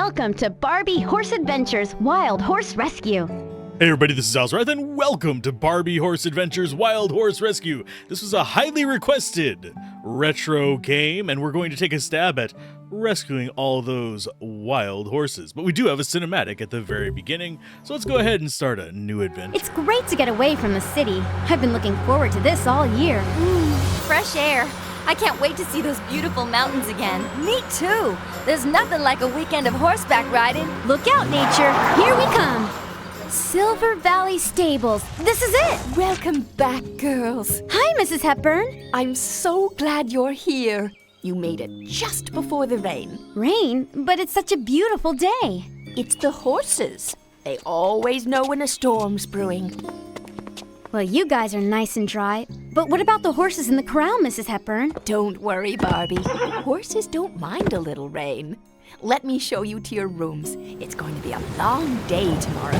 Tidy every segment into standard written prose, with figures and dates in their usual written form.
Welcome to Barbie Horse Adventures Wild Horse Rescue. Hey everybody, this is Alzorath, and welcome to Barbie Horse Adventures Wild Horse Rescue. This was a highly requested retro game, and we're going to take a stab at rescuing all those wild horses. But we do have a cinematic at the very beginning, so let's go ahead and start a new adventure. It's great to get away from the city. I've been looking forward to this all year. Fresh air. I can't wait to see those beautiful mountains again. Me too. There's nothing like a weekend of horseback riding. Look out, nature. Here we come. Silver Valley Stables. This is it. Welcome back, girls. Hi, Mrs. Hepburn. I'm so glad you're here. You made it just before the rain. Rain? But it's such a beautiful day. It's the horses. They always know when a storm's brewing. Well, you guys are nice and dry. But what about the horses in the corral, Mrs. Hepburn? Don't worry, Barbie. Horses don't mind a little rain. Let me show you to your rooms. It's going to be a long day tomorrow.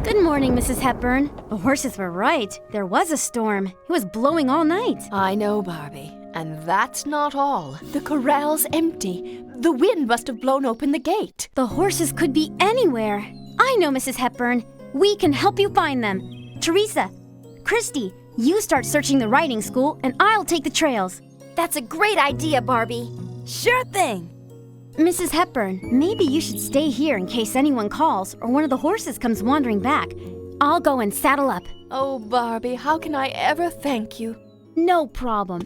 Good morning, Mrs. Hepburn. The horses were right. There was a storm. It was blowing all night. I know, Barbie. And that's not all. The corral's empty. The wind must have blown open the gate. The horses could be anywhere. I know, Mrs. Hepburn. We can help you find them. Teresa, Christy, you start searching the riding school, and I'll take the trails. That's a great idea, Barbie. Sure thing. Mrs. Hepburn, maybe you should stay here in case anyone calls or one of the horses comes wandering back. I'll go and saddle up. Oh, Barbie, how can I ever thank you? No problem.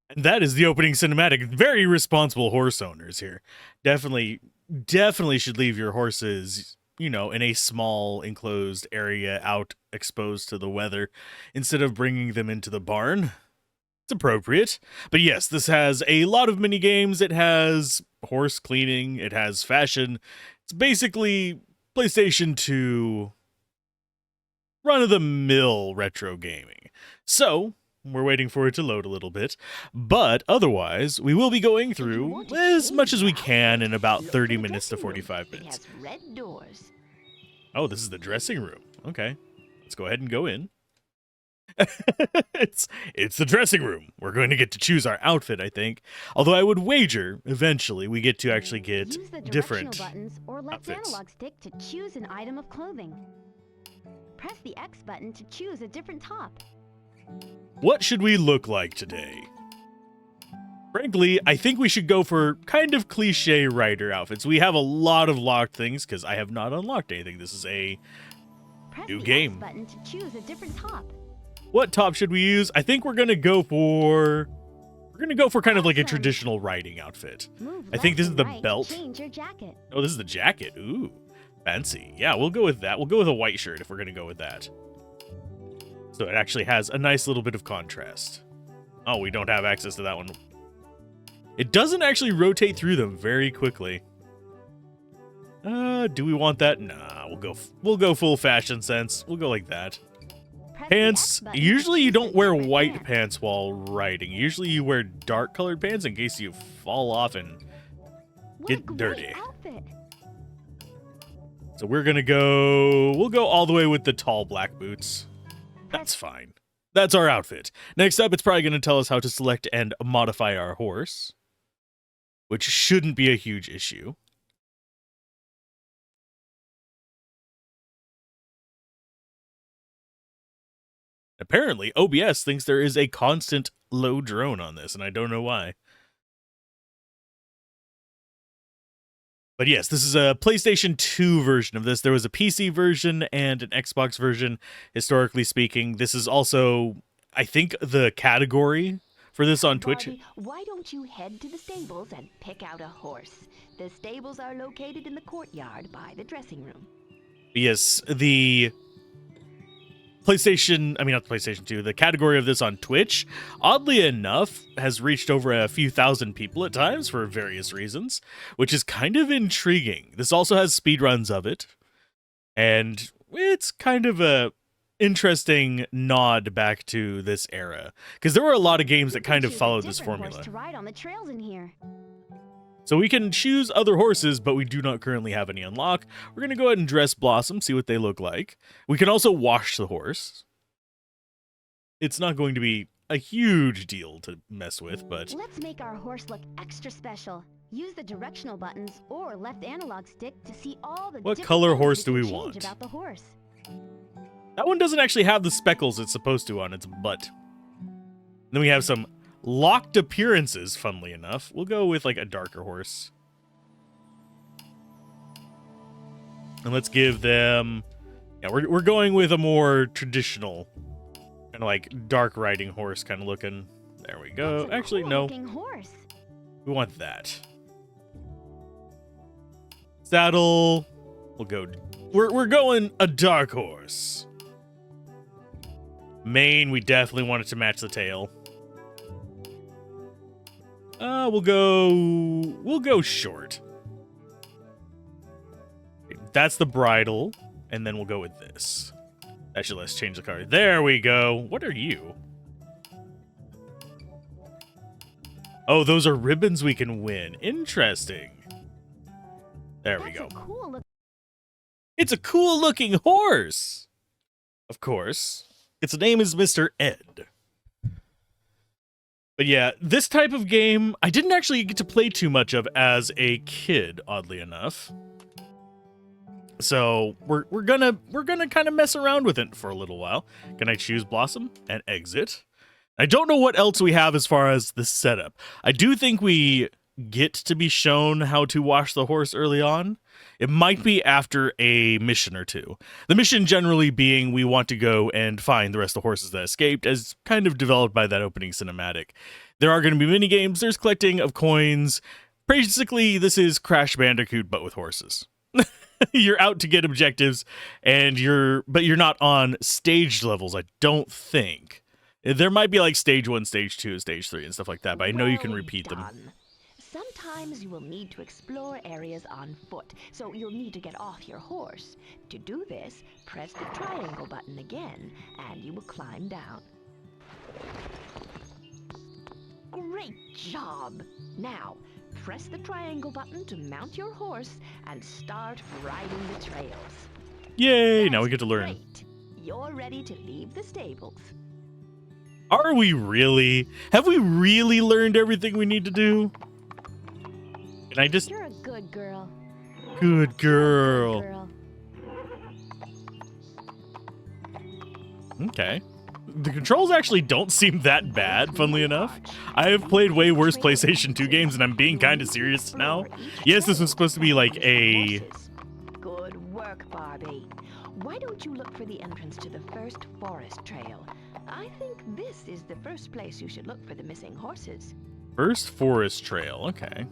And that is the opening cinematic. Very responsible horse owners here. Definitely should leave your horses, you know, in a small enclosed area out exposed to the weather instead of bringing them into the barn. It's appropriate. But yes, this has a lot of mini games. It has horse cleaning. It has fashion. It's basically PlayStation 2 run-of-the-mill retro gaming. So we're waiting for it to load a little bit, but otherwise, we will be going through as much as we can in about 30 minutes to 45 minutes. It has red doors. Oh, this is the dressing room. Okay, let's go ahead and go in. It's the dressing room. We're going to get to choose our outfit, I think. Although I would wager, eventually, we get to actually get Use the different buttons or left outfits. analog stick to choose an item of clothing. Press the X button to choose a different top. What should we look like today? Frankly, I think we should go for kind of cliche rider outfits. We have a lot of locked things because I have not unlocked anything. This is a Press new the game. X button to choose a different top. What top should we use? I think we're gonna go for kind of like a Awesome. traditional riding outfit. Move I think left this is and the right, belt. Change your jacket. Oh, this is the jacket. Ooh, fancy. Yeah, we'll go with that. We'll go with a white shirt if we're gonna go with that. So it actually has a nice little bit of contrast. Oh, we don't have access to that one. It doesn't actually rotate through them very quickly. Do we want that? Nah, we'll go full fashion sense. We'll go like that. Press the Pants. X button Usually to you choose a don't wear different white pant. pants while riding. Usually you wear dark colored pants in case you fall off and What get a great dirty. outfit. So we'll go all the way with the tall black boots. That's fine. That's our outfit. Next up, it's probably going to tell us how to select and modify our horse, which shouldn't be a huge issue. Apparently, OBS thinks there is a constant low drone on this, and I don't know why. But yes, this is a PlayStation 2 version of this. There was a PC version and an Xbox version, historically speaking. This is also, I think, the category for this on Twitch. Barbie, why don't you head to the stables and pick out a horse? The stables are located in the courtyard by the dressing room. Yes, the not the PlayStation 2, the category of this on Twitch, oddly enough, has reached over a few thousand people at times for various reasons, which is kind of intriguing. This also has speedruns of it, and it's kind of a interesting nod back to this era, because there were a lot of games that kind of followed this formula. To ride on the trails in here. So we can choose other horses, but we do not currently have any unlock. We're going to go ahead and dress Blossom, see what they look like. We can also wash the horse. It's not going to be a huge deal to mess with, but... Let's make our horse look extra special. Use the directional buttons or left analog stick to see all the What different color things horse do can we change want? about the horse. That one doesn't actually have the speckles it's supposed to on its butt. Then we have some locked appearances, funnily enough. We'll go with like a darker horse. And let's give them... Yeah, we're going with a more traditional, kind of like dark riding horse kind of looking. There we go. That's a Actually, cool-looking no. horse. We want that. Saddle. We'll go... We're going a dark horse. Mane, we definitely want it to match the tail. We'll go short. That's the bridle, and then we'll go with this. Actually, let's change the color. There we go. What are you? Oh, those are ribbons we can win. Interesting. There we go. It's a cool looking horse. Of course. Its name is Mr. Ed. But yeah, this type of game, I didn't actually get to play too much of as a kid, oddly enough. So we're gonna kind of mess around with it for a little while. Can I choose Blossom and exit? I don't know what else we have as far as the setup. I do think we get to be shown how to wash the horse early on. It might be after a mission or two. The mission generally being we want to go and find the rest of the horses that escaped, as kind of developed by that opening cinematic. There are going to be mini games. There's collecting of coins. Basically, this is Crash Bandicoot, but with horses. You're out to get objectives, and you're not on staged levels, I don't think. There might be like stage 1, stage 2, stage 3, and stuff like that, but I know you can repeat them. Sometimes you will need to explore areas on foot, so you'll need to get off your horse. To do this, press the triangle button again, and you will climb down. Great job! Now, press the triangle button to mount your horse and start riding the trails. Yay! That's now we get to learn. Great. You're ready to leave the stables. Are we really? Have we really learned everything we need to do? Can I just... You're a good girl. Good girl. Girl. Okay. The controls actually don't seem that bad, funnily enough. I have played way worse PlayStation 2 games, and I'm being kind of serious now. Yes, this was supposed to be like a... Good work, Barbie. Why don't you look for the entrance to the first forest trail? I think this is the first place you should look for the missing horses. First forest trail, okay.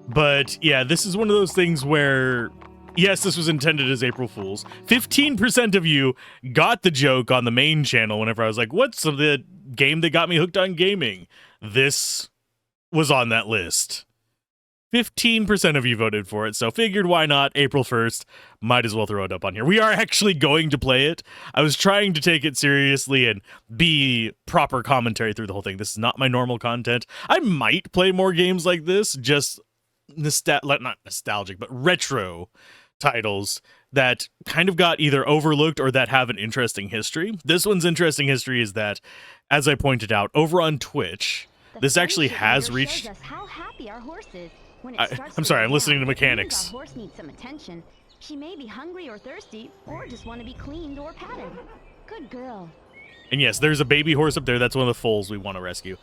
But yeah, this is one of those things where, yes, this was intended as April Fool's. 15% of you got the joke on the main channel whenever I was like, what's the game that got me hooked on gaming? This was on that list. 15% of you voted for it, so figured why not, April 1st, might as well throw it up on here. We are actually going to play it. I was trying to take it seriously and be proper commentary through the whole thing. This is not my normal content. I might play more games like this, just not nostalgic, but retro titles that kind of got either overlooked or that have an interesting history. This one's interesting history is that, as I pointed out, over on Twitch, this actually has reached... How happy our horse is. I'm sorry, I'm listening to mechanics. Our horse needs some attention. She may be hungry or thirsty, or just want to be cleaned or patted. Good girl. And yes, there's a baby horse up there. That's one of the foals we want to rescue.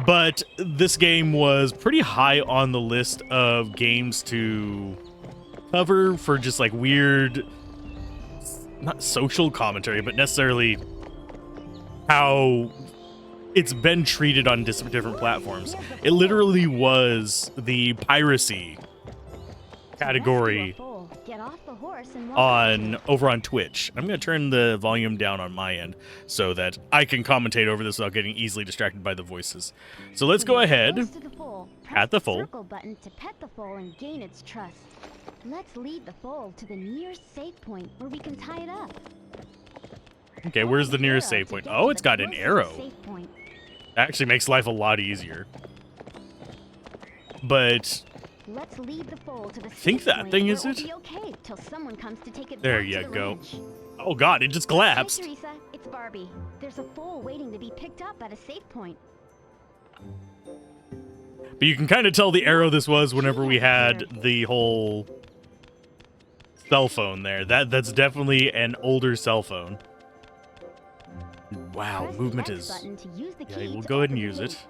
But this game was pretty high on the list of games to cover for just like weird, not social commentary, but necessarily how it's been treated on different platforms. It literally was the piracy category Get off the horse and over on Twitch. I'm going to turn the volume down on my end so that I can commentate over this without getting easily distracted by the voices. So let's go ahead at the foal. Circle button to pet the foal and gain its trust. Let's lead the foal to the nearest save point where we can tie it up. Okay, where's the nearest save point? Oh, it's got an arrow. That actually makes life a lot easier. but Let's lead the foal to the think that point thing where is it it? will be okay till someone comes to take it There back you to the go. ranch. Oh God, it just collapsed. Hey, Teresa, it's Barbie. There's a foal waiting to be picked up at a safe point. But you can kind of tell the arrow this was whenever we had the whole cell phone there. That's definitely an older cell phone. Wow, Press movement the X is... button to use the Yeah, key we'll to go ahead open and the use gate. it.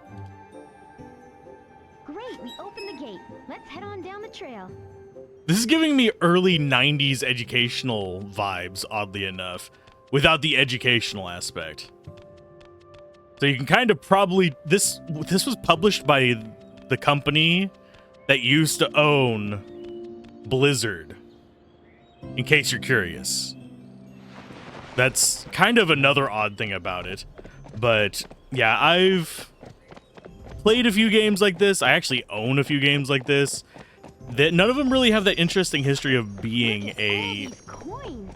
Great, we opened the gate. Let's head on down the trail. This is giving me early 90s educational vibes, oddly enough, without the educational aspect. So you can kind of probably... This was published by the company that used to own Blizzard, in case you're curious. That's kind of another odd thing about it. But yeah, I've played a few games like this. I actually own a few games like this. That none of them really have that interesting history of being Look at all a these coins.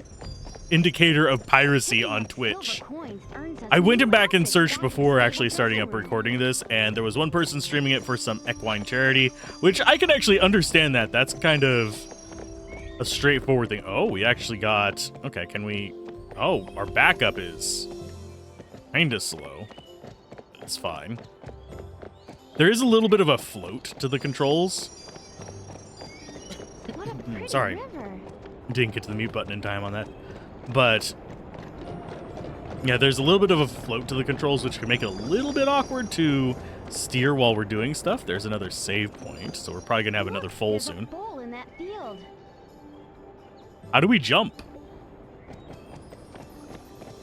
indicator of piracy Picking on up Twitch. silver coins earns us I went new back and outfits searched back in before the actually stable starting up treasure room. recording this, and there was one person streaming it for some equine charity, which I can actually understand that. That's kind of a straightforward thing. Oh, we actually got... Okay, can we... Oh, our backup is kind of slow. That's fine. There is a little bit of a float to the controls. What a pretty Sorry. river. Didn't get to the mute button in time on that. But yeah, there's a little bit of a float to the controls, which can make it a little bit awkward to steer while we're doing stuff. There's another save point, so we're probably gonna have another foal There's soon. a foal in that field. How do we jump?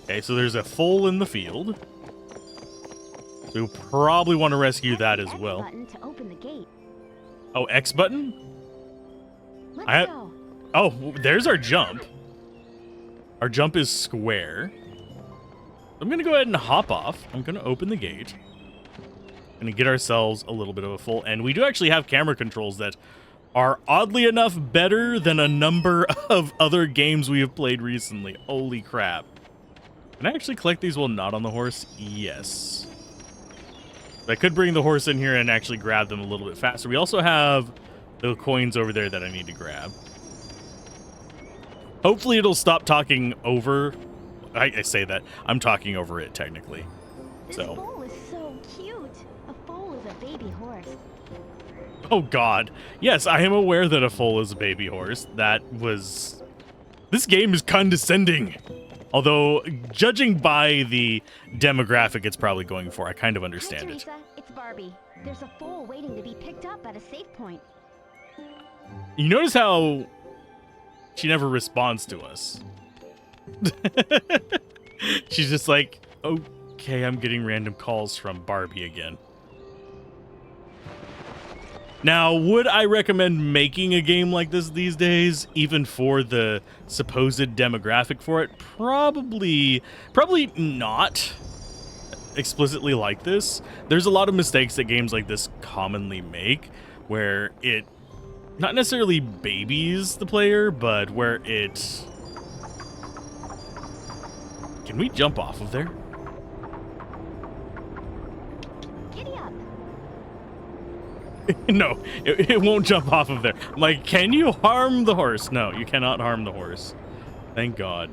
Okay, so there's a foal in the field. We'll probably want to rescue Press that the as X well. button to open the gate. Oh, X button? Let's go. Oh, there's our jump. Our jump is square. I'm going to go ahead and hop off. I'm going to open the gate. And get ourselves a little bit of a full... And we do actually have camera controls that are oddly enough better than a number of other games we have played recently. Holy crap. Can I actually collect these while not on the horse? Yes. I could bring the horse in here and actually grab them a little bit faster. We also have the coins over there that I need to grab. Hopefully it'll stop talking over. I say that. I'm talking over it, technically. This So. foal is so cute. A foal is a baby horse. Oh, God. Yes, I am aware that a foal is a baby horse. That was... This game is condescending. Although, judging by the demographic it's probably going for, I kind of understand Hi, it. Teresa. It's Barbie. There's a foal waiting to be picked up at a safe point. You notice how she never responds to us. She's just like, okay, I'm getting random calls from Barbie again. Now, would I recommend making a game like this these days, even for the supposed demographic for it? Probably not explicitly like this. There's a lot of mistakes that games like this commonly make, where it not necessarily babies the player, but where it... Can we jump off of there? Giddy up. No, it won't jump off of there. I'm like, can you harm the horse? No, you cannot harm the horse. Thank God.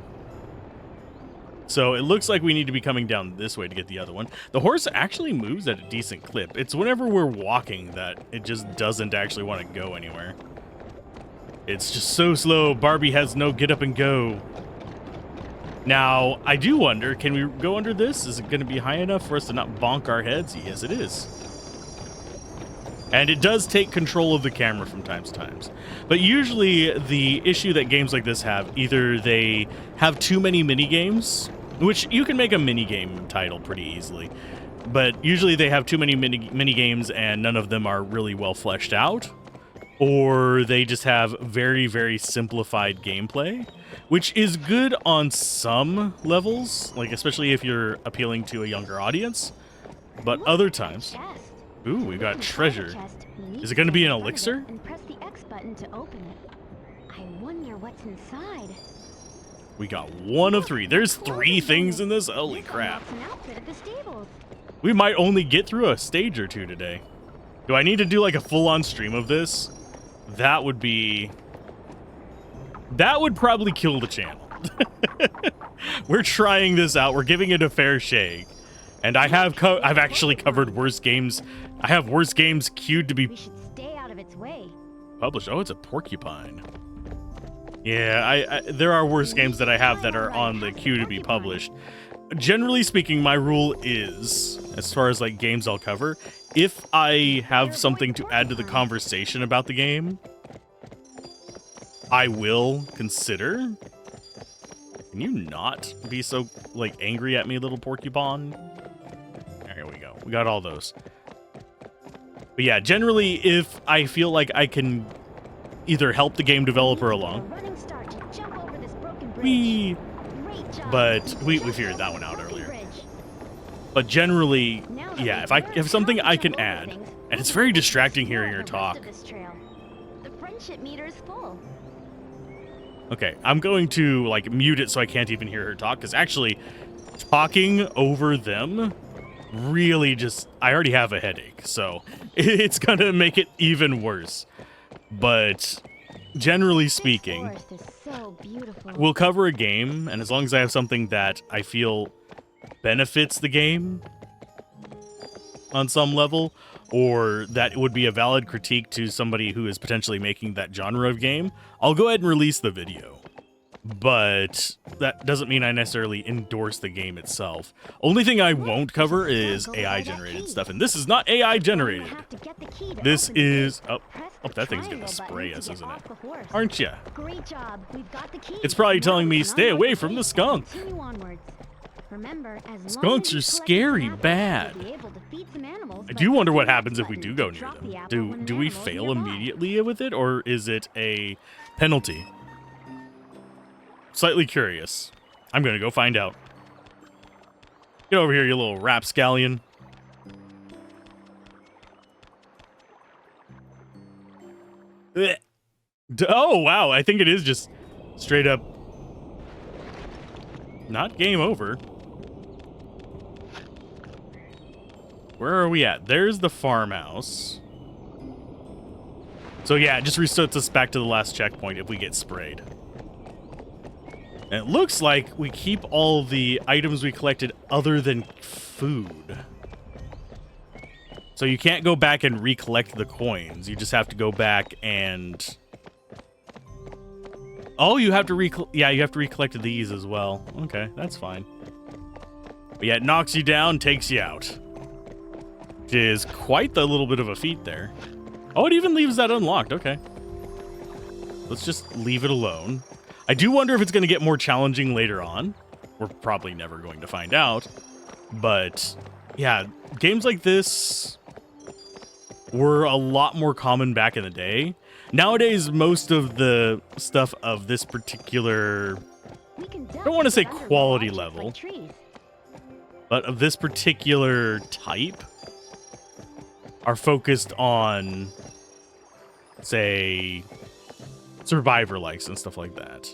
So it looks like we need to be coming down this way to get the other one. The horse actually moves at a decent clip. It's whenever we're walking that it just doesn't actually want to go anywhere. It's just so slow. Barbie has no get up and go. Now, I do wonder, can we go under this? Is it going to be high enough for us to not bonk our heads? Yes, it is. And it does take control of the camera from time to time. But usually the issue that games like this have, either they have too many mini-games, which you can make a mini-game title pretty easily, but usually they have too many mini-games and none of them are really well fleshed out, or they just have very, very simplified gameplay, which is good on some levels, like especially if you're appealing to a younger audience, but Look, other times... chest. Ooh, we got Inside the treasure. chest, you need Is it going to be an stand in front of elixir? it And press the X button to open it. I wonder what's inside. We got one of three. There's Clothing 3 things bonus. in this? Holy This crap. unlocks an outfit at the stables. We might only get through a stage or two today. Do I need to do like a full-on stream of this? That would probably kill the channel. We're trying this out. We're giving it a fair shake. And I've actually covered worse games. I have worse games queued to be We should stay out of its way. published. Oh, it's a porcupine. Yeah, there are worse games that I have that are on the queue to be published. Generally speaking, my rule is, as far as like games I'll cover, if I have something to add to the conversation about the game, I will consider. Can you not be so like angry at me, little porcupine? There we go. We got all those. But yeah, generally, if I feel like I can either help the game developer along, but we figured that one out earlier. But generally, yeah, if something I can add, and it's very distracting hearing her talk. The friendship meter is full. Okay, I'm going to like mute it so I can't even hear her talk, because actually talking over them really just, I already have a headache, so it's gonna make it even worse. But generally speaking, we'll cover a game, and as long as I have something that I feel benefits the game on some level, or that would be a valid critique to somebody who is potentially making that genre of game, I'll go ahead and release the video. But that doesn't mean I necessarily endorse the game itself. Only thing I won't cover is AI-generated stuff, and this is not AI-generated. This is... Oh, that thing's gonna spray us, isn't it? Aren't ya? Great job. We've got the key. It's probably telling me, stay away from the skunk. Remember, Skunks are scary bad. I do wonder what happens if we do go near them. Do we fail immediately with it, or is it a penalty? Slightly curious. I'm gonna go find out. Get over here, you little rapscallion. Ugh. Oh, wow. I think it is just straight up not game over. Where are we at? There's the farmhouse. So yeah, it just resets us back to the last checkpoint if we get sprayed. And it looks like we keep all the items we collected other than food. So you can't go back and recollect the coins. You just have to go back and... Oh, you have to you have to recollect these as well. Okay, that's fine. But yeah, it knocks you down, takes you out. Which is quite the little bit of a feat there. Oh, it even leaves that unlocked. Okay. Let's just leave it alone. I do wonder if it's going to get more challenging later on. We're probably never going to find out. But yeah, games like this were a lot more common back in the day. Nowadays, most of the stuff of this particular, I don't want to say quality level, but of this particular type are focused on, say, survivor likes and stuff like that.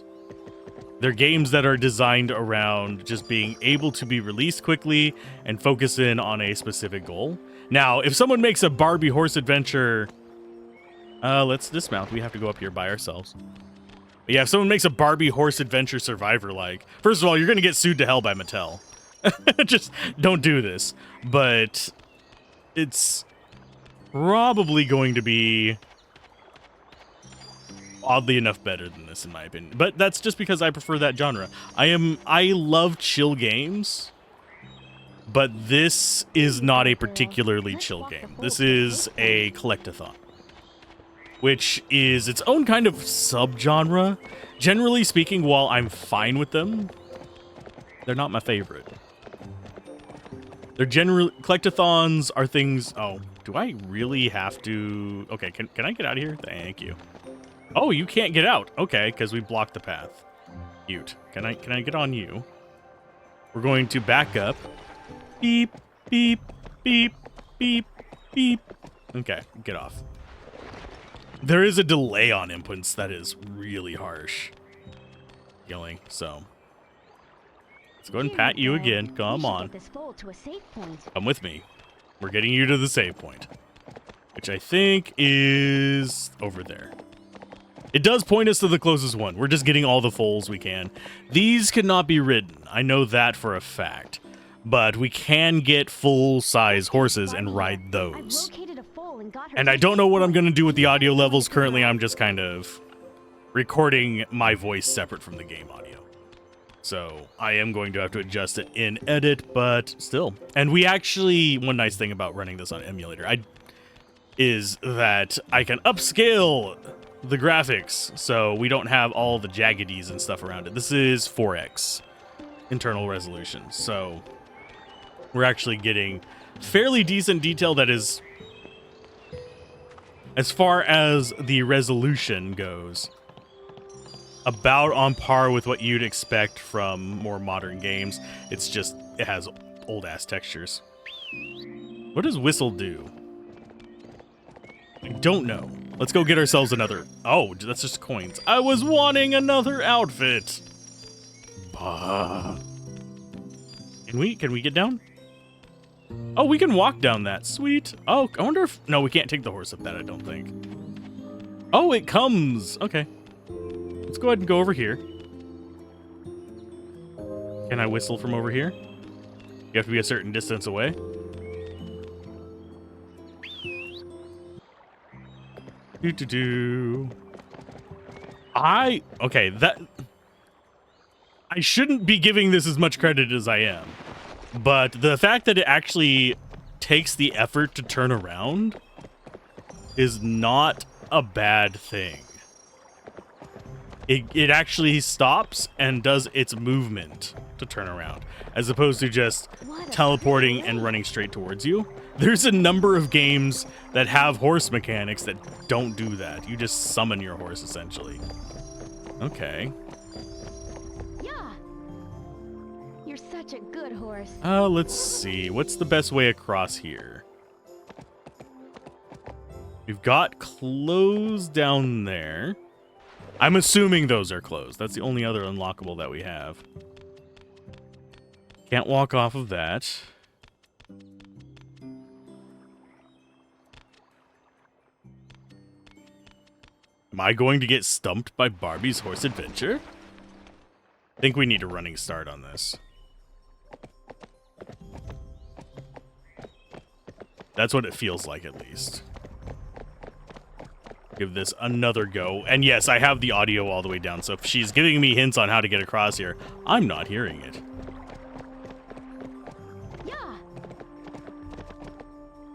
They're games that are designed around just being able to be released quickly and focus in on a specific goal. Now, if someone makes a Barbie horse adventure, let's dismount. We have to go up here by ourselves. But yeah, if someone makes a Barbie horse adventure survivor like, first of all, you're going to get sued to hell by Mattel. Just don't do this. But it's probably going to be oddly enough better than this in my opinion, but that's just because I prefer that genre. I love chill games, but this is not a particularly chill game. This is a collectathon, which is its own kind of subgenre. Generally speaking, while I'm fine with them, they're not my favorite. They're generally, collectathons are things. Oh, do I really have to? Okay, can I get out of here? Thank you. Oh, you can't get out. Okay, because we blocked the path. Cute. Can I get on you? We're going to back up. Beep, beep, beep, beep, beep. Okay, get off. There is a delay on inputs that is really harsh. Yelling, so. Let's go ahead and pat you again. Come on. Come with me. We're getting you to the save point. which I think is over there. It does point us to the closest one. We're just getting all the foals we can. These cannot be ridden. I know that for a fact. But we can get full-size horses and ride those. And I don't know what I'm going to do with the audio levels. Currently, I'm just kind of recording my voice separate from the game audio. So I am going to have to adjust it in edit, but still. And we actually, one nice thing about running this on emulator is that I can upscale the graphics, so we don't have all the jaggedies and stuff around it. This is 4x internal resolution, so we're actually getting fairly decent detail that is, as far as the resolution goes, about on par with what you'd expect from more modern games. It's just, it has old-ass textures. What does whistle do? I don't know. Let's go get ourselves another. Oh, that's just coins. I was wanting another outfit. Bah. Can we get down? Oh, we can walk down that. Sweet. Oh, I wonder if... No, we can't take the horse up that, I don't think. Oh, it comes. Okay. Let's go ahead and go over here. Can I whistle from over here? You have to be a certain distance away. Okay, that... I shouldn't be giving this as much credit as I am. But the fact that it actually takes the effort to turn around is not a bad thing. It actually stops and does its movement to turn around, as opposed to just teleporting and running straight towards you. There's a number of games that have horse mechanics that don't do that. You just summon your horse, essentially. Okay. Yeah. You're such a good horse. Let's see. What's the best way across here? We've got closed down there. I'm assuming those are closed. That's the only other unlockable that we have. Can't walk off of that. Am I going to get stumped by Barbie's horse adventure? I think we need a running start on this. That's what it feels like, at least. Give this another go. And yes, I have the audio all the way down, so if she's giving me hints on how to get across here, I'm not hearing it. Yeah.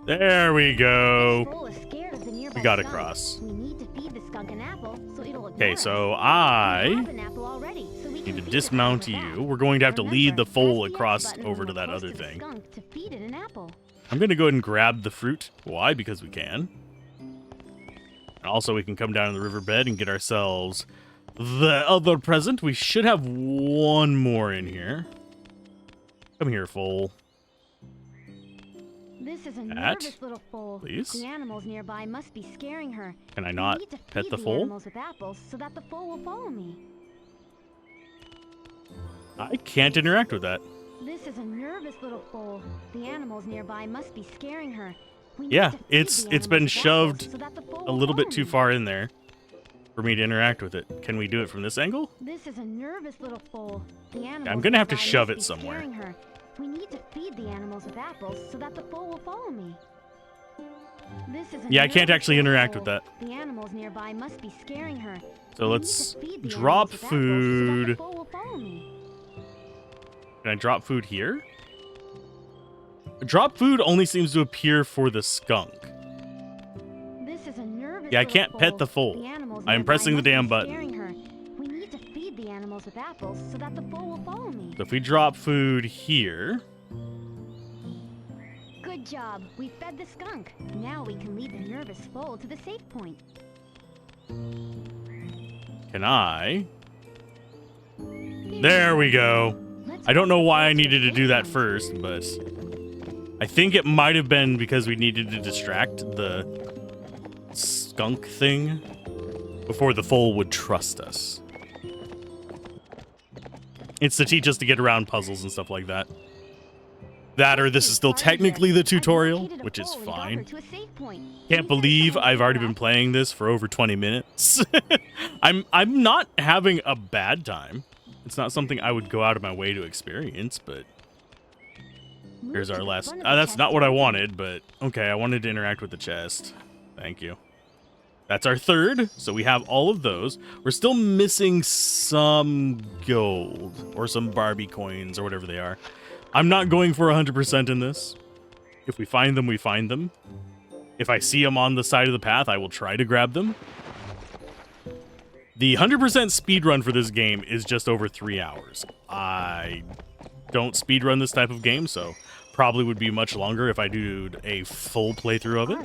There we go. We got skunk. across. We need to feed the skunk an apple so it'll ignore Okay, us. so We I have an apple already, so we need can to feed it dismount when we're you. back. We're going to have to lead the Remember, foal press the X across button over when to we're that other close to the thing. skunk to feed it an apple. I'm going to go ahead and grab the fruit. Why? Because we can. Also, we can come down to the riverbed and get ourselves the other present. We should have one more in here. Come here, foal. This is a Pat, nervous little foal. please. The animals nearby must be scaring her. Can I We not need to pet feed the foal? animals with apples so that the foal will follow me. I can't interact with that. This is a nervous little foal. The animals nearby must be scaring her. We need Yeah, to feed it's the been animals with shoved apples so that the foal a will little bit follow too me. far in there for me to interact with it. Can we do it from this angle? This is a nervous little foal. The animals I'm gonna have to nearby shove must it be somewhere. scaring her. We need to feed the animals with apples so that the foal will follow me. This is a Yeah, I can't nervous actually little interact foal. with that. The animals nearby must be scaring her. So We let's need to feed the drop animals with apples food. So that the foal will follow me. Can I drop food here? Drop food only seems to appear for the skunk. This is a nervous Yeah, I little can't pet foal. the foal. The animals I am nearby pressing the must be damn button. scaring her. We need to feed the animals with apples so that the foal will follow me. So if we drop food here, Good job. We fed the skunk. Now we can lead the nervous foal to the safe point. can I? There we go. Let's I don't know find why I the needed to do that safe first, but I think it might have been because we needed to distract the skunk thing before the foal would trust us. It's to teach us to get around puzzles and stuff like that. That or this is still technically the tutorial, which is fine. Can't believe I've already been playing this for over 20 minutes. I'm not having a bad time. It's not something I would go out of my way to experience, but here's our last. That's not what I wanted, but okay, I wanted to interact with the chest. Thank you. That's our third, so we have all of those. We're still missing some gold or some Barbie coins or whatever they are. I'm not going for 100% in this. If we find them, we find them. If I see them on the side of the path, I will try to grab them. The 100% speed run for this game is just over 3 hours. I don't speed run this type of game, so probably would be much longer if I do a full playthrough of it.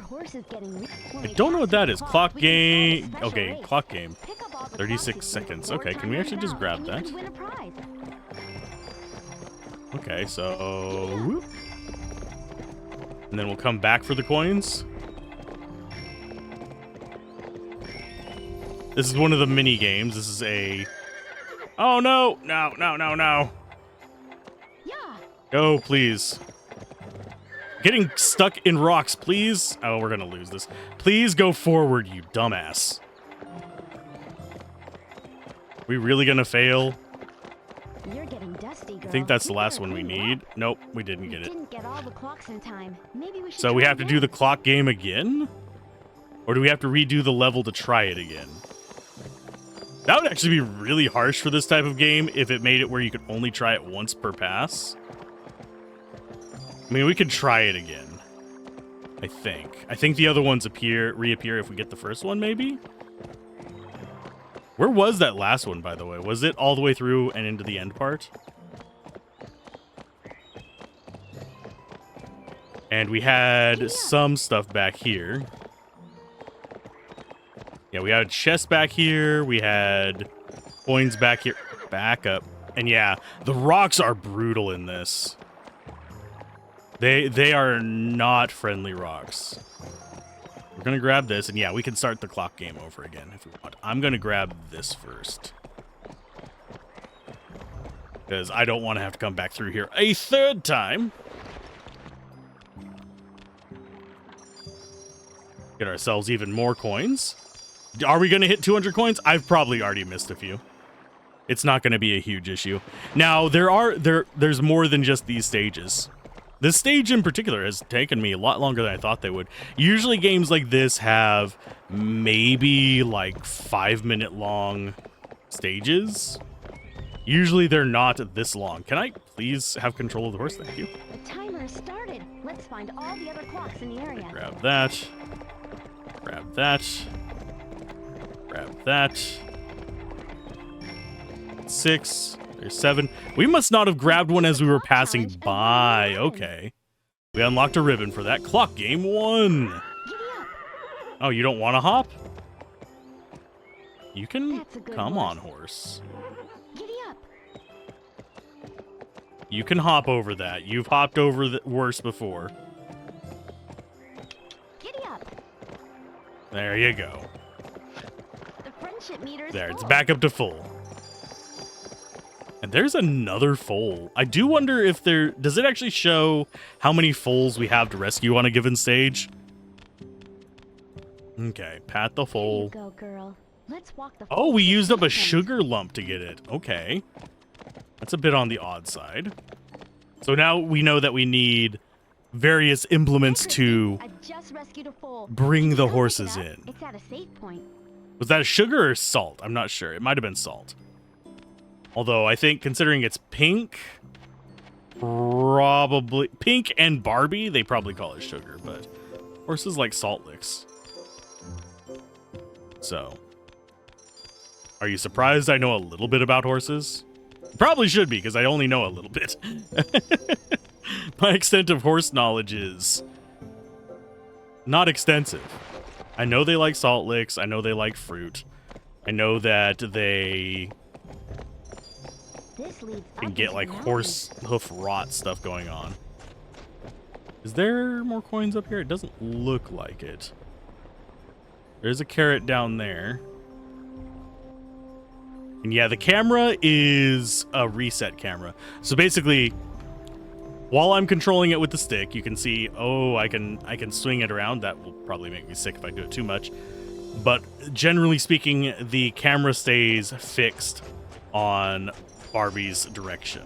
I don't know what that is. Clock game. Okay, clock game. 36 seconds. Okay, can we actually just grab that? Okay, so whoop. And then we'll come back for the coins. This is one of the mini games. This is a... Oh, no. No, no, no, no. Go, please. Getting stuck in rocks, please. Oh, we're going to lose this. Please go forward, you dumbass. We really going to fail? You're getting dusty, girl. I think that's the last one we need. Nope, we didn't get it. Didn't get all the clocks in time. Maybe we should So we have to do the clock game again? Or do we have to redo the level to try it again? That would actually be really harsh for this type of game if it made it where you could only try it once per pass. I mean, we could try it again. I think. I think the other ones reappear if we get the first one, maybe? Where was that last one, by the way? Was it all the way through and into the end part? And we had some stuff back here. Yeah, we had chests back here. We had coins back here. Back up. And yeah, the rocks are brutal in this. They are not friendly rocks. We're going to grab this, and yeah, we can start the clock game over again if we want. I'm going to grab this first. Because I don't want to have to come back through here a third time. Get ourselves even more coins. Are we going to hit 200 coins? I've probably already missed a few. It's not going to be a huge issue. Now, there's more than just these stages. This stage in particular has taken me a lot longer than I thought they would. Usually games like this have maybe like 5-minute long stages. Usually they're not this long. Can I please have control of the horse? Thank you. The timer has started. Let's find all the other clocks in the area. Grab that. Grab that. Grab that. 6. There's 7. We must not have grabbed one as we were passing by. Okay. We unlocked a ribbon for that. Clock game 1. Oh, you don't want to hop? You can... Come on, horse. Giddy up. You can hop over that. You've hopped over the worse before. Giddy up. There you go. The friendship meter is There, it's full. back up to full. And there's another foal. I do wonder if there... Does it actually show how many foals we have to rescue on a given stage? Okay, pat the foal. There you go, girl. Let's walk the Oh, we used up a sugar lump to get it. Okay. That's a bit on the odd side. So now we know that we need various implements to I just rescued a foal. bring the Don't pick it horses up. in. It's at a safe point. Was that sugar or salt? I'm not sure. It might have been salt. Although I think considering it's pink, probably pink and Barbie, they probably call it sugar, but horses like salt licks. So, are you surprised I know a little bit about horses? Probably should be, because I only know a little bit. My extent of horse knowledge is not extensive. I know they like salt licks. I know they like fruit. I know that they This leads can up get into like the horse hoof rot stuff going on. Is there more coins up here? It doesn't look like it. There's a carrot down there. And yeah, the camera is a reset camera. So basically, While I'm controlling it with the stick, you can see, oh, I can swing it around. That will probably make me sick if I do it too much. But generally speaking, the camera stays fixed on Barbie's direction.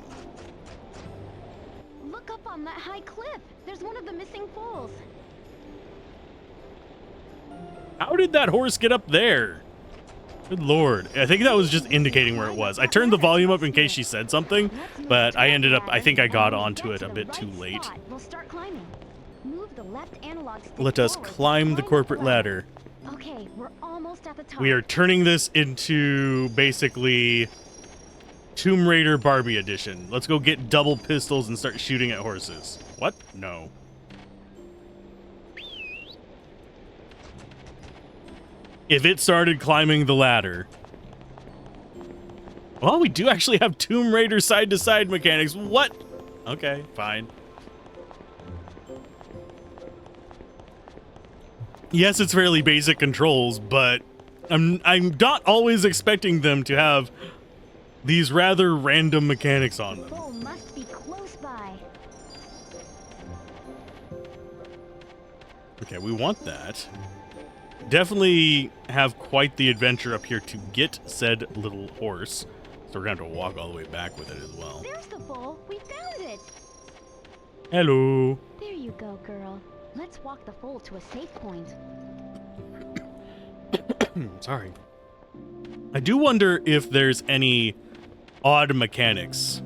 Look up on that high cliff. There's one of the missing foals. How did that horse get up there? Good lord. I think that was just indicating where it was. I turned the volume up in case she said something, but I think I got onto it a bit too late. We'll start climbing. Move the left analog stick Let us forward. climb the corporate ladder. Okay, we're almost at the top. We are turning this into basically Tomb Raider Barbie edition. Let's go get double pistols and start shooting at horses. What? No. If it started climbing the ladder. Well, we do actually have Tomb Raider side-to-side mechanics. What? Okay, fine. Yes, it's fairly basic controls, but I'm not always expecting them to have these rather random mechanics on them. Foal must be close by. Okay, we want that. Definitely have quite the adventure up here to get said little horse. So we're going to have to walk all the way back with it as well. There's the foal. We found it. Hello. There you go, girl. Let's walk the foal to a safe point. Sorry. I do wonder if there's any odd mechanics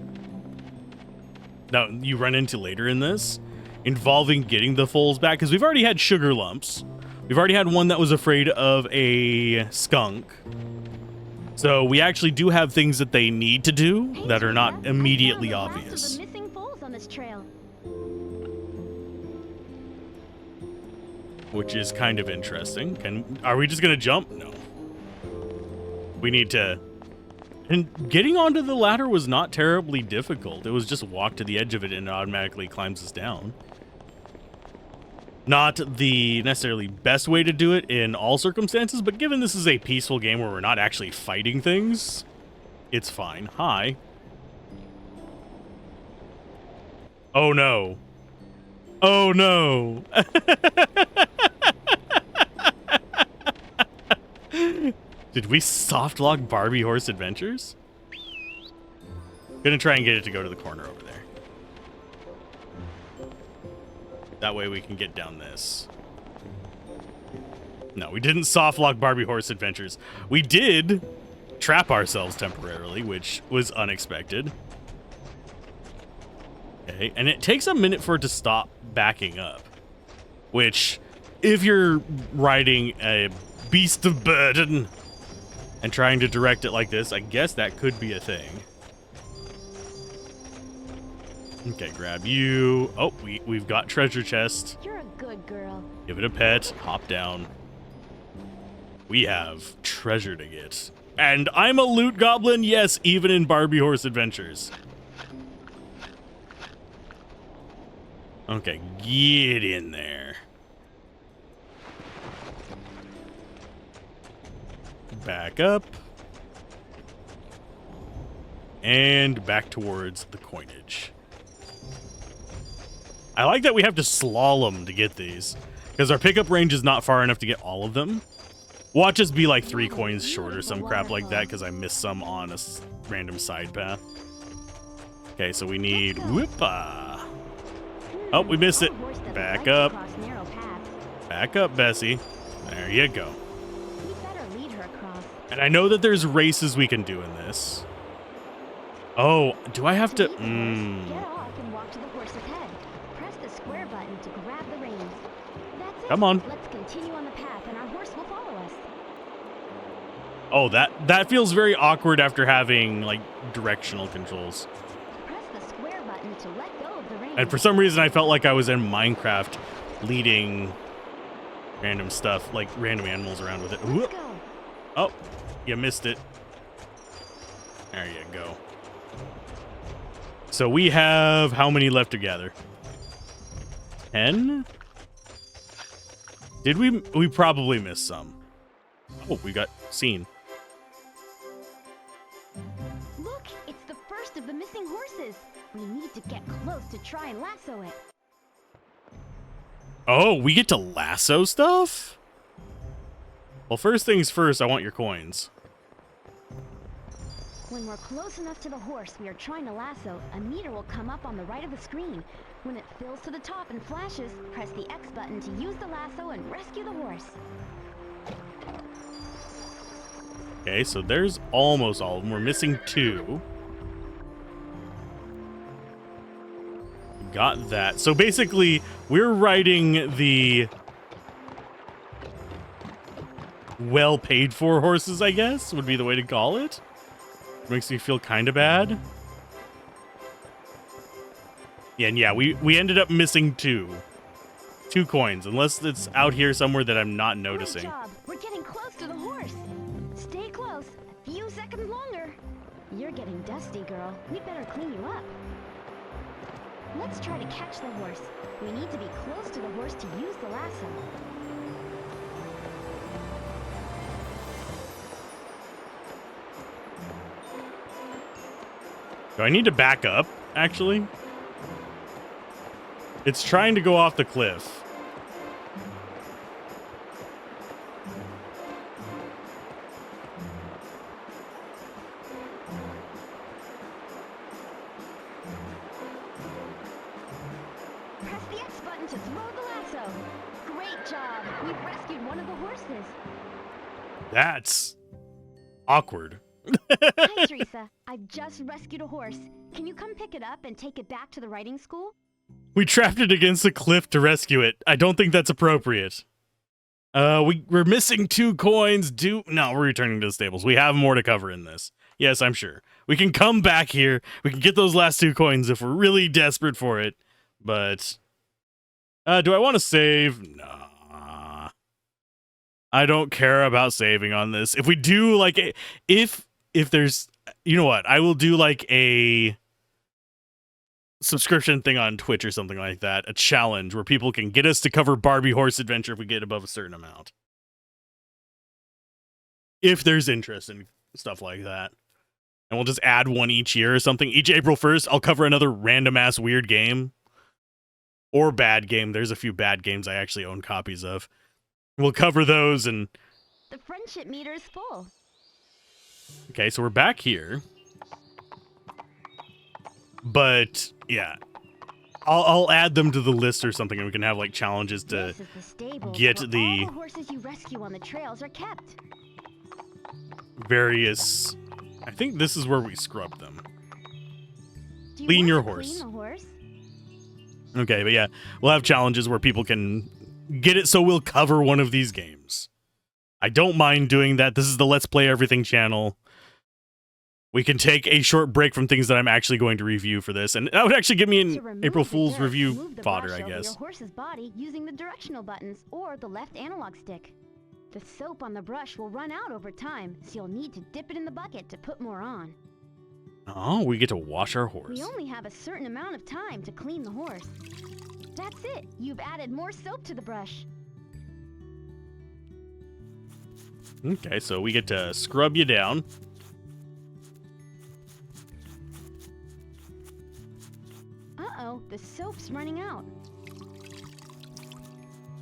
that you run into later in this involving getting the foals back, because we've already had sugar lumps. We've already had one that was afraid of a skunk. So we actually do have things that they need to do that are not immediately obvious. The missing foals on this trail. Which is kind of interesting. Are we just gonna jump? No. We need to. And getting onto the ladder was not terribly difficult. It was just walk to the edge of it and it automatically climbs us down. Not the necessarily best way to do it in all circumstances, but given this is a peaceful game where we're not actually fighting things, it's fine. Hi. Oh no. Oh no. Did we soft lock Barbie Horse Adventures? Gonna try and get it to go to the corner over there. That way we can get down this. No, we didn't soft lock Barbie Horse Adventures. We did trap ourselves temporarily, which was unexpected. Okay, and it takes a minute for it to stop backing up. Which, if you're riding a beast of burden and trying to direct it like this, I guess that could be a thing. Okay, grab you. Oh, we've got treasure chest. You're a good girl. Give it a pet. Hop down. We have treasure to get. And I'm a loot goblin, yes, even in Barbie Horse Adventures. Okay, get in there. Back up. And back towards the coinage. I like that we have to slalom to get these, because our pickup range is not far enough to get all of them. Watch us be like 3 coins short or some crap like that, because I missed some on a random side path. Okay, so we need... Whoop-ah. Oh, we missed it. Back up. Back up, Bessie. There you go. And I know that there's races we can do in this. Oh, do I have to... Get off and walk to the horse's head. Press the square button to grab the reins. That's it. Come on. Let's continue on the path and our horse will follow us. Oh, that feels very awkward after having, like, directional controls. Press the square button to let go of the reins. And for some reason, I felt like I was in Minecraft leading random stuff, like random animals around with it. Let's go. Oh, you missed it. There you go. So we have how many left to gather? 10? Did we probably missed some. Oh, we got seen. Look, it's the first of the missing horses. We need to get close to try and lasso it. Oh, we get to lasso stuff? Well, first things first, I want your coins. When we're close enough to the horse we are trying to lasso, a meter will come up on the right of the screen. When it fills to the top and flashes, press the X button to use the lasso and rescue the horse. Okay, so there's almost all of them. We're missing 2. Got that. So basically, we're riding the well-paid for horses, I guess, would be the way to call it. Makes me feel kind of bad. Yeah, and yeah, we ended up missing 2 coins, unless it's out here somewhere that I'm not noticing. Great job. We're getting close to the horse. Stay close. A few seconds longer. You're getting dusty, girl. We better clean you up. Let's try to catch the horse. We need to be close to the horse to use the lasso. Do I need to back up, actually? It's trying to go off the cliff. Press the X button to throw the lasso. Great job. We've rescued one of the horses. That's awkward. Hi, Teresa. I've just rescued a horse. Can you come pick it up and take it back to the riding school? We trapped it against the cliff to rescue it. I don't think that's appropriate. We're missing 2 coins. No, we're returning to the stables. We have more to cover in this. Yes, I'm sure. We can come back here. We can get those last 2 coins if we're really desperate for it. But, do I want to save? Nah. I don't care about saving on this. If we do, like, if there's, you know what? I will do, like, a subscription thing on Twitch or something like that. A challenge where people can get us to cover Barbie Horse Adventure if we get above a certain amount. If there's interest in stuff like that. And we'll just add one each year or something. Each April 1st, I'll cover another random-ass weird game. Or bad game. There's a few bad games I actually own copies of. We'll cover those and... The friendship meter is full. Okay, so we're back here. But, yeah. I'll add them to the list or something, and we can have, like, challenges to This is the stables get where the all the horses you rescue on the trails are kept. various... I think this is where we scrub them. Do you Clean want your to horse. Clean the horse? Okay, but yeah, we'll have challenges where people can get it, so we'll cover one of these games. I don't mind doing that. This is the Let's Play Everything channel. We can take a short break from things that I'm actually going to review for this, and that would actually give me To an remove April the Fool's dirt, review move the fodder, brush I over guess. your horse's body using the directional buttons or the left analog stick. The soap on the brush will run out over time, so you'll need to dip it in the bucket to put more on. Oh, we get to wash our horse. We only have a certain amount of time to clean the horse. That's it. You've added more soap to the brush. Okay, so we get to scrub you down. Uh-oh, the soap's running out.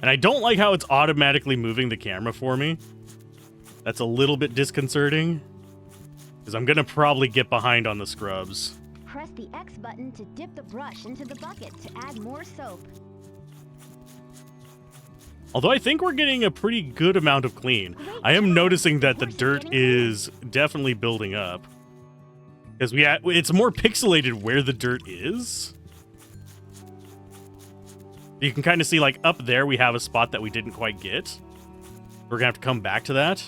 And I don't like how it's automatically moving the camera for me. That's a little bit disconcerting. Because I'm going to probably get behind on the scrubs. Press the X button to dip the brush into the bucket to add more soap. Although I think we're getting a pretty good amount of clean. Great I am job. noticing that the Horse is dirt getting clean. is definitely building up. Because it's more pixelated where the dirt is. You can kind of see, like, up there we have a spot that we didn't quite get. We're going to have to come back to that.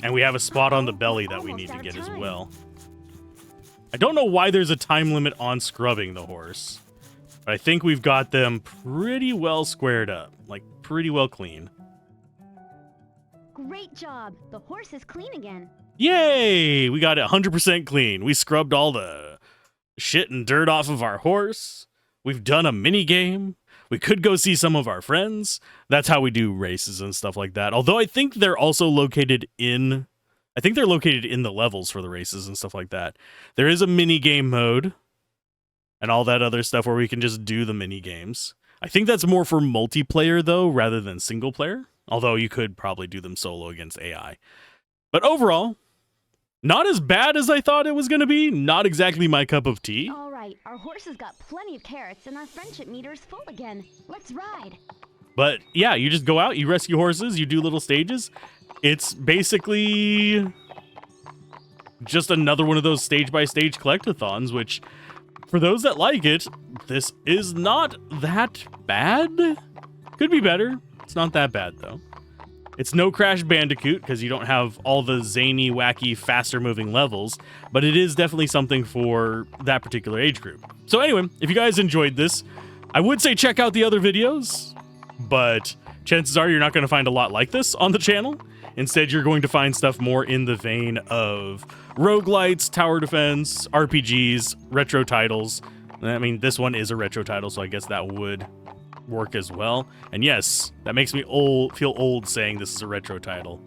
And we have a spot on the belly that we Almost need to out of get as time. well. I don't know why there's a time limit on scrubbing the horse. But I think we've got them pretty well squared up. Like, pretty well clean. Great job. The horse is clean again. Yay! We got it 100% clean. We scrubbed all the shit and dirt off of our horse. We've done a mini game. We could go see some of our friends. That's how we do races and stuff like that. Although I think they're also located in I think they're located in the levels for the races and stuff like that. There is a mini game mode and all that other stuff where we can just do the mini games. I think that's more for multiplayer though, rather than single player. Although you could probably do them solo against AI. But overall, not as bad as I thought it was going to be. Not exactly my cup of tea. All right, our horses got plenty of carrots and our friendship meter is full again. Let's ride. But yeah, you just go out, you rescue horses, you do little stages. It's basically just another one of those stage-by-stage collectathons, which, for those that like it, this is not that bad. Could be better. It's not that bad, though. It's no Crash Bandicoot, because you don't have all the zany, wacky, faster-moving levels, but it is definitely something for that particular age group. So anyway, if you guys enjoyed this, I would say check out the other videos, but chances are you're not going to find a lot like this on the channel. Instead, you're going to find stuff more in the vein of roguelites, tower defense, RPGs, retro titles. I mean, this one is a retro title, so I guess that would work as well. And yes, that makes me feel old saying this is a retro title.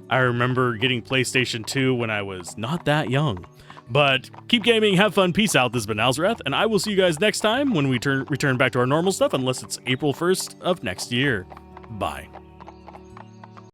I remember getting PlayStation 2 when I was not that young. But keep gaming, have fun, peace out. This has been Alzorath, and I will see you guys next time when we return back to our normal stuff, unless it's April 1st of next year. Bye.